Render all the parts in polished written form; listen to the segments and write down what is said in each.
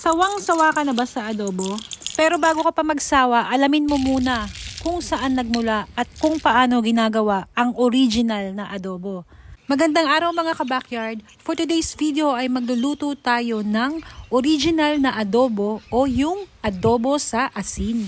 Sawang-sawa ka na ba sa adobo? Pero bago ka pa magsawa, alamin mo muna kung saan nagmula at kung paano ginagawa ang original na adobo. Magandang araw mga ka-backyard. For today's video ay magluluto tayo ng original na adobo o yung adobo sa asin.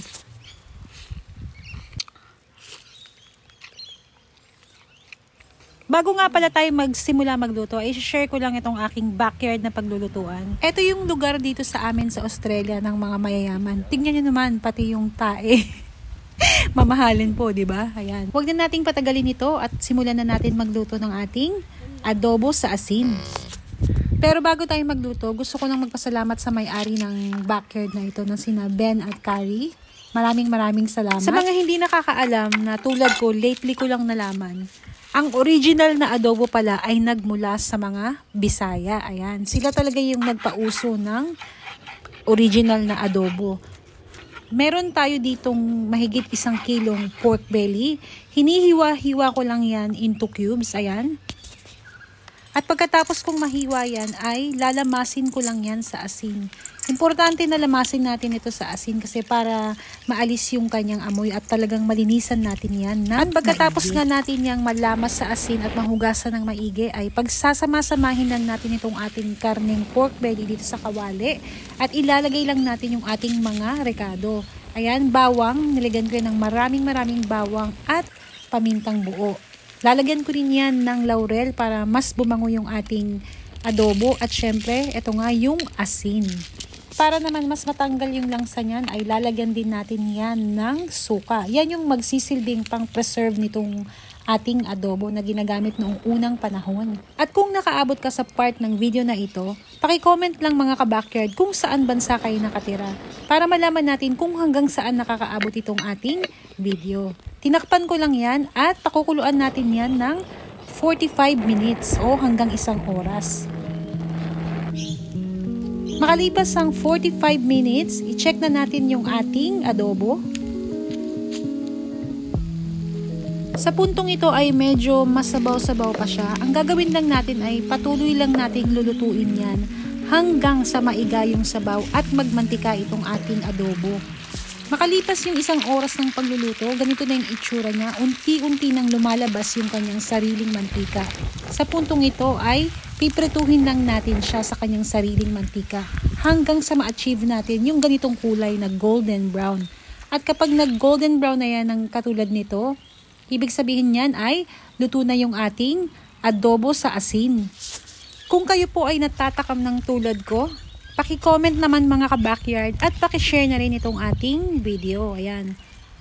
Bago nga pala tayo magsimula magluto, ay share ko lang itong aking backyard na paglulutuan. Ito yung lugar dito sa amin sa Australia ng mga mayayaman. Tingnan nyo naman, pati yung tae. Mamahalin po, di ba? Ayan. Huwag na nating patagalin ito at simulan na natin magluto ng ating adobo sa asin. Pero bago tayo magluto, gusto ko nang magpasalamat sa may-ari ng backyard na ito na sina Ben at Carrie. Maraming salamat. Sa mga hindi nakakaalam na tulad ko, lately ko lang nalaman, ang original na adobo pala ay nagmula sa mga Bisaya. Ayan. Sila talaga yung nagpauso ng original na adobo. Meron tayo ditong mahigit 1 kilong pork belly. Hinihiwa-hiwa ko lang yan into cubes. Ayan. At pagkatapos kong mahiwa yan ay lalamasin ko lang yan sa asin. Importante na lamasin natin ito sa asin kasi para maalis yung kanyang amoy at talagang malinisan natin yan. At pagkatapos nga natin yung malamas sa asin at mahugasan ng maigi ay pagsasama-samahin lang natin itong ating karneng pork belly dito sa kawali at ilalagay lang natin yung ating mga rekado. Ayan, bawang. Nilagyan ko ng maraming bawang at pamintang buo. Lalagyan ko rin yan ng laurel para mas bumango yung ating adobo at syempre, ito nga yung asin. Para naman mas matanggal yung langsa niyan ay lalagyan din natin yan ng suka. Yan yung magsisilbing pang preserve nitong ating adobo na ginagamit noong unang panahon. At kung nakaabot ka sa part ng video na ito, paki-comment lang mga ka-backyard kung saan bansa kayo nakatira para malaman natin kung hanggang saan nakakaabot itong ating video. Tinakpan ko lang yan at pakukuluan natin yan ng 45 minutes o hanggang 1 oras. Makalipas ang 45 minutes, i-check na natin yung ating adobo. Sa puntong ito ay medyo masabaw-sabaw pa siya. Ang gagawin lang natin ay patuloy lang nating lulutuin yan hanggang sa maiga yung sabaw at magmantika itong ating adobo. Makalipas yung 1 oras ng pagluluto, ganito na yung itsura niya. Unti-unti nang lumalabas yung kanyang sariling mantika. Sa puntong ito ay piprituhin lang natin siya sa kanyang sariling mantika hanggang sa ma-achieve natin yung ganitong kulay na golden brown. At kapag nag-golden brown na yan ng katulad nito, ibig sabihin yan ay luto na yung ating adobo sa asin. Kung kayo po ay natatakam ng tulad ko, paki-comment naman mga ka-backyard at paki-share na rin itong ating video. Ayan.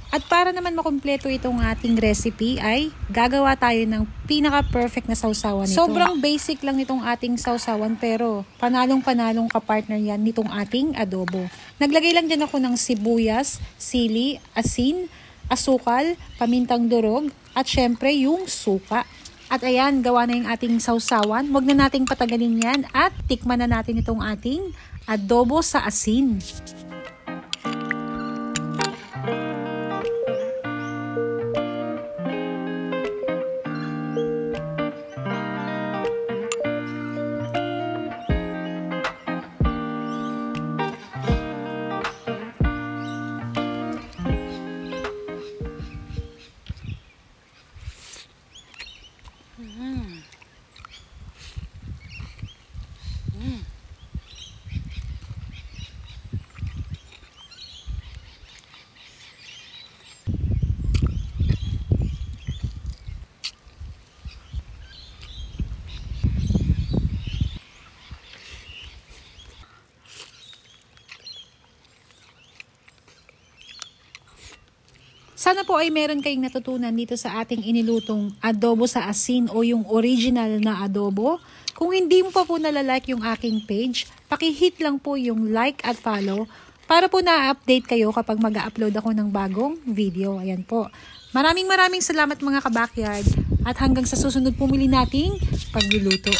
At para naman makumpleto itong ating recipe ay gagawa tayo ng pinaka-perfect na sausawan nito. Sobrang basic lang nitong ating sausawan pero panalong-panalong ka-partner yan nitong ating adobo. Naglagay lang din ako ng sibuyas, sili, asin, asukal, pamintang durog at syempre yung suka. At ayan, gawa na yung ating sausawan. Huwag na nating patagalin yan at tikman na natin itong ating adobo sa asin. Sana po ay meron kayong natutunan dito sa ating inilutong adobo sa asin o yung original na adobo. Kung hindi mo pa po nalalike yung aking page, paki-hit lang po yung like at follow para po na-update kayo kapag mag-upload ako ng bagong video. Ayan po. Maraming salamat mga ka-backyard at hanggang sa susunod pumili nating pagluluto.